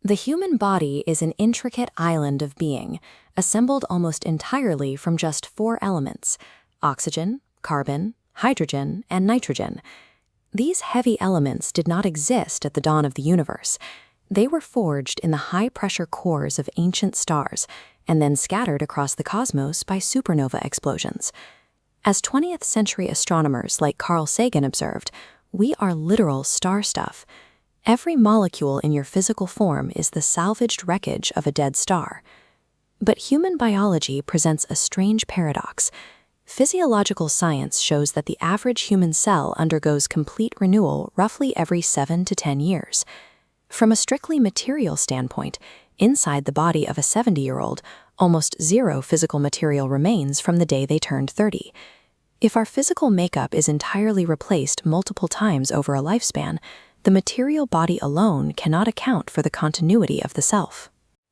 The human body is an intricate island of being, assembled almost entirely from just four elements: oxygen, carbon, hydrogen, and nitrogen. These heavy elements did not exist at the dawn of the universe. They were forged in the high-pressure cores of ancient stars and then scattered across the cosmos by supernova explosions. As 20th century astronomers like Carl Sagan observed, we are literal star stuff. Every molecule in your physical form is the salvaged wreckage of a dead star. But human biology presents a strange paradox. Physiological science shows that the average human cell undergoes complete renewal roughly every 7 to 10 years. From a strictly material standpoint, inside the body of a 70-year-old, almost zero physical material remains from the day they turned 30. If our physical makeup is entirely replaced multiple times over a lifespan, the material body alone cannot account for the continuity of the self.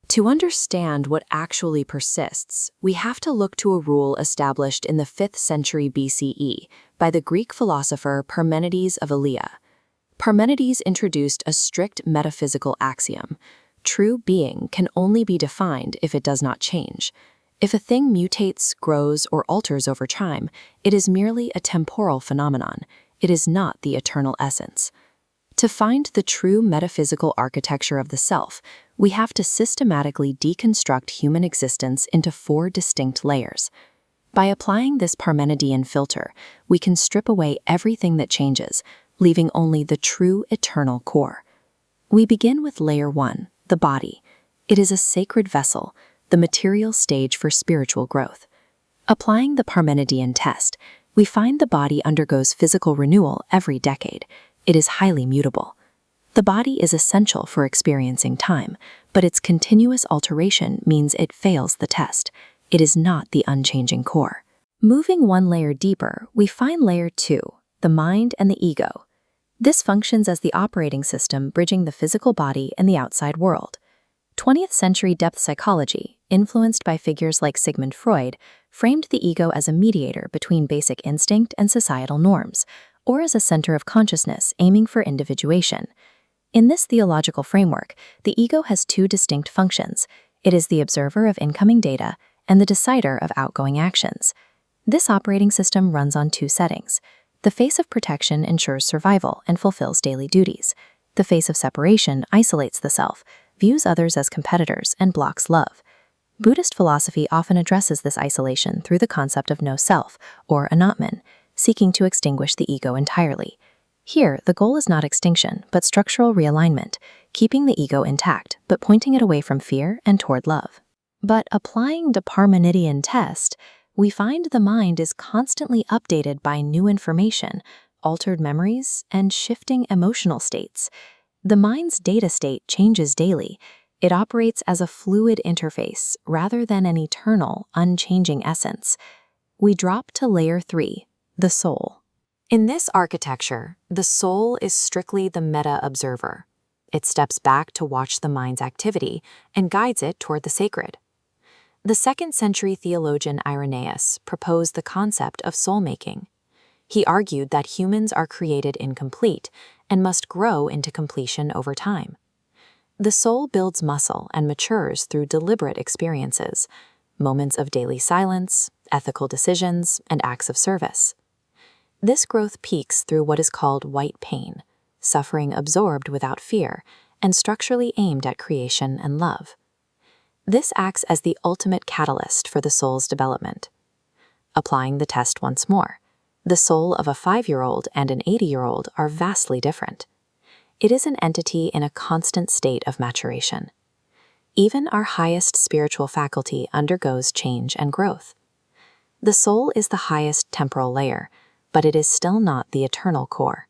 To understand what actually persists, we have to look to a rule established in the 5th century BCE by the Greek philosopher Parmenides of Elea. Parmenides introduced a strict metaphysical axiom: true being can only be defined if it does not change. If a thing mutates, grows, or alters over time, it is merely a temporal phenomenon. It is not the eternal essence. To find the true metaphysical architecture of the self, we have to systematically deconstruct human existence into 4 distinct layers. By applying this Parmenidean filter, we can strip away everything that changes, leaving only the true eternal core. We begin with layer 1, the body. It is a sacred vessel, the material stage for spiritual growth. Applying the Parmenidean test, we find the body undergoes physical renewal every decade. It is highly mutable. The body is essential for experiencing time, but its continuous alteration means it fails the test. It is not the unchanging core. Moving one layer deeper, we find layer 2, the mind and the ego. This functions as the operating system bridging the physical body and the outside world. 20th century depth psychology, influenced by figures like Sigmund Freud, framed the ego as a mediator between basic instinct and societal norms, or as a center of consciousness aiming for individuation. In this theological framework, the ego has 2 distinct functions. It is the observer of incoming data and the decider of outgoing actions. This operating system runs on 2 settings. The face of protection ensures survival and fulfills daily duties. The face of separation isolates the self, views others as competitors, and blocks love. Buddhist philosophy often addresses this isolation through the concept of no self, or anatman, seeking to extinguish the ego entirely. Here, the goal is not extinction, but structural realignment, keeping the ego intact, but pointing it away from fear and toward love. But applying the Parmenidean test, we find the mind is constantly updated by new information, altered memories, and shifting emotional states. The mind's data state changes daily. It operates as a fluid interface rather than an eternal, unchanging essence. We drop to layer 3, the soul. In this architecture, the soul is strictly the meta-observer. It steps back to watch the mind's activity and guides it toward the sacred. The 2nd century theologian Irenaeus proposed the concept of soul-making. He argued that humans are created incomplete and must grow into completion over time. The soul builds muscle and matures through deliberate experiences, moments of daily silence, ethical decisions, and acts of service. This growth peaks through what is called white pain, suffering absorbed without fear, and structurally aimed at creation and love. This acts as the ultimate catalyst for the soul's development. Applying the test once more, the soul of a 5-year-old and an 80-year-old are vastly different. It is an entity in a constant state of maturation. Even our highest spiritual faculty undergoes change and growth. The soul is the highest temporal layer, but it is still not the eternal core.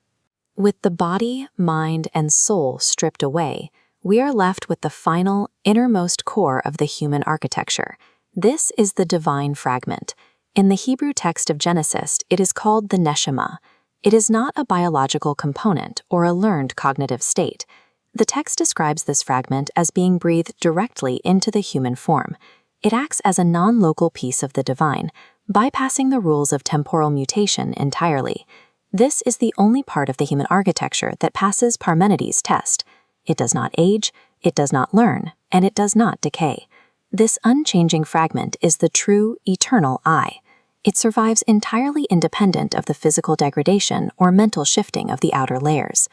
With the body, mind, and soul stripped away, we are left with the final, innermost core of the human architecture. This is the divine fragment. In the Hebrew text of Genesis, it is called the neshama. It is not a biological component or a learned cognitive state. The text describes this fragment as being breathed directly into the human form. It acts as a non-local piece of the divine, bypassing the rules of temporal mutation entirely. This is the only part of the human architecture that passes Parmenides' test. It does not age, It does not learn, and it does not decay. This unchanging fragment is the true, eternal I. It survives entirely independent of the physical degradation or mental shifting of the outer layers.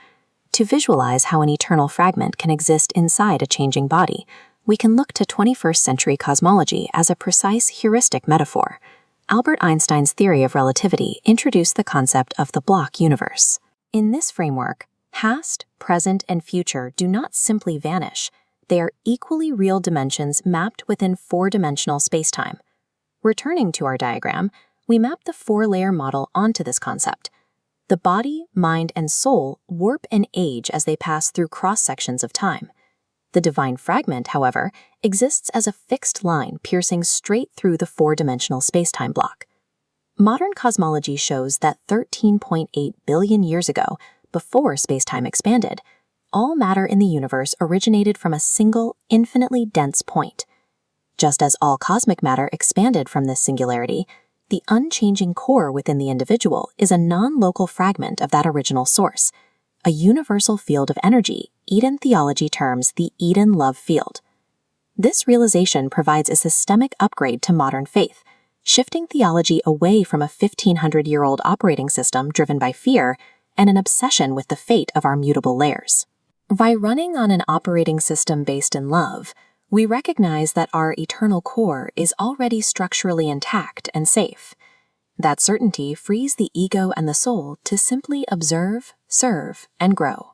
To visualize how an eternal fragment can exist inside a changing body, we can look to 21st century cosmology as a precise heuristic metaphor. Albert Einstein's theory of relativity introduced the concept of the block universe. In this framework, past, present, and future do not simply vanish. They are equally real dimensions mapped within four-dimensional spacetime. Returning to our diagram, we map the four-layer model onto this concept. The body, mind, and soul warp and age as they pass through cross-sections of time. The divine fragment, however, exists as a fixed line piercing straight through the four-dimensional spacetime block. Modern cosmology shows that 13.8 billion years ago, before spacetime expanded, all matter in the universe originated from a single, infinitely dense point. Just as all cosmic matter expanded from this singularity, the unchanging core within the individual is a non-local fragment of that original source, a universal field of energy Eden theology terms the Eden love field. This realization provides a systemic upgrade to modern faith, shifting theology away from a 1,500-year-old operating system driven by fear and an obsession with the fate of our mutable layers. By running on an operating system based in love, we recognize that our eternal core is already structurally intact and safe. That certainty frees the ego and the soul to simply observe, serve, and grow.